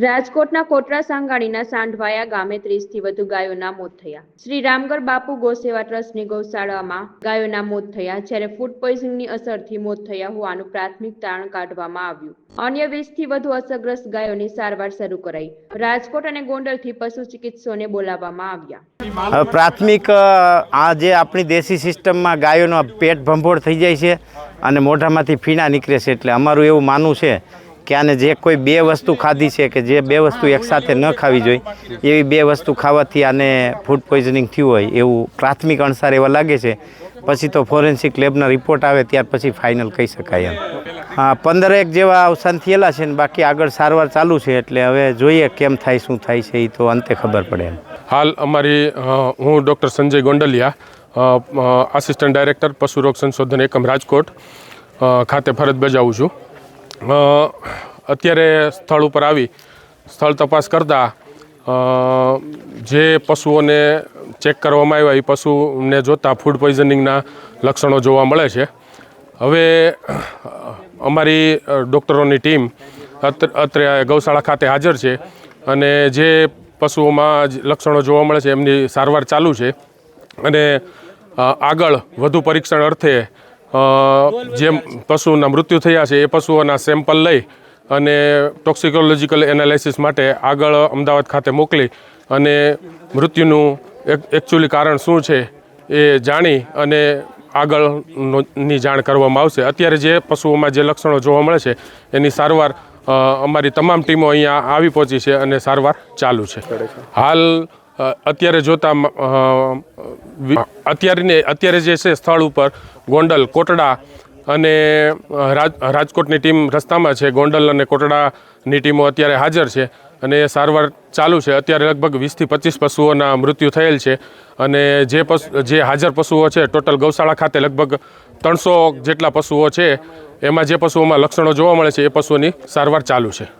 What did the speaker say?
રાજકોટના કોટરા સાંગાણીના સાંઢવાયા ગામે 30થી વધુ ગાયોના મોત થયા। શ્રી રામગઢ બાપુ ગૌસેવા ટ્રસ્ટની ગૌશાળામાં ગાયોના મોત થયા, જ્યારે ફૂડ પોઈઝનિંગની અસરથી મોત થયા હોવાનું પ્રાથમિક તારણ કાઢવામાં આવ્યું। અન્ય 20થી વધુ અસરગ્રસ્ત ગાયોની સારવાર શરૂ કરાઈ। રાજકોટ અને ગોંડલથી પશુ ચિકિત્સકોને બોલાવવામાં આવ્યા। પ્રાથમિક આ જે આપણી દેશી સિસ્ટમમાં ગાયોનો પેટ ભંભોળ થઈ જાય છે અને મોઢામાંથી ફીણા નીકળે છે, એટલે અમારું એવું માનવું છે કે આને જે કોઈ બે વસ્તુ ખાધી છે કે જે બે વસ્તુ એકસાથે ન ખાવી જોઈએ એવી બે વસ્તુ ખાવાથી આને ફૂડ પોઈઝનિંગ થયું હોય એવું પ્રાથમિક અણસાર એવા લાગે છે। પછી તો ફોરેન્સિક લેબના રિપોર્ટ આવે ત્યાર પછી ફાઇનલ કહી શકાય એમ। હા, 15 જેવા અવસાન થયેલા છે ને બાકી આગળ સારવાર ચાલુ છે, એટલે હવે જોઈએ કેમ થાય શું થાય છે એ તો અંતે ખબર પડે એમ। હાલ અમારી હું doctor Sanjay Gondaliya, assistant director પશુ રોગ સંશોધન એકમ રાજકોટ ખાતે ફરજ બજાવું છું। અત્યારે સ્થળ ઉપર આવી સ્થળ તપાસ કરતાં જે પશુઓને ચેક કરવામાં આવ્યા એ પશુને જોતાં ફૂડ પોઈઝનિંગના લક્ષણો જોવા મળે છે। હવે અમારી ડૉક્ટરોની ટીમ અત્રે ગૌશાળા ખાતે હાજર છે અને જે પશુઓમાં લક્ષણો જોવા મળે છે એમની સારવાર ચાલુ છે અને આગળ વધુ પરીક્ષણ અર્થે જે પશુના મૃત્યુ થયા છે એ પશુઓના સેમ્પલ લઈ અને ટોક્સિકોલોજીકલ એનાલિસિસ માટે આગળ અમદાવાદ ખાતે મોકલી અને મૃત્યુનું એકચ્યુઅલી કારણ શું છે એ જાણી અને આગળની જાણ કરવામાં આવશે। અત્યારે જે પશુઓમાં જે લક્ષણો જોવા મળે છે એની સારવાર અમારી તમામ ટીમો અહીંયા આવી પહોંચી છે અને સારવાર ચાલુ છે। હાલ અત્યારે જોતાં અત્યારે જે છે સ્થળ ઉપર ગોંડલ, કોટડા અને રાજકોટની ટીમ રસ્તામાં છે। ગોંડલ અને કોટડાની ટીમો અત્યારે હાજર છે અને સારવાર ચાલુ છે। અત્યારે લગભગ 20થી 25 પશુઓના મૃત્યુ થયેલ છે અને જે હાજર પશુઓ છે ટોટલ ગૌશાળા ખાતે લગભગ 300 જેટલા પશુઓ છે, એમાં જે પશુઓમાં લક્ષણો જોવા મળે છે એ પશુઓની સારવાર ચાલુ છે।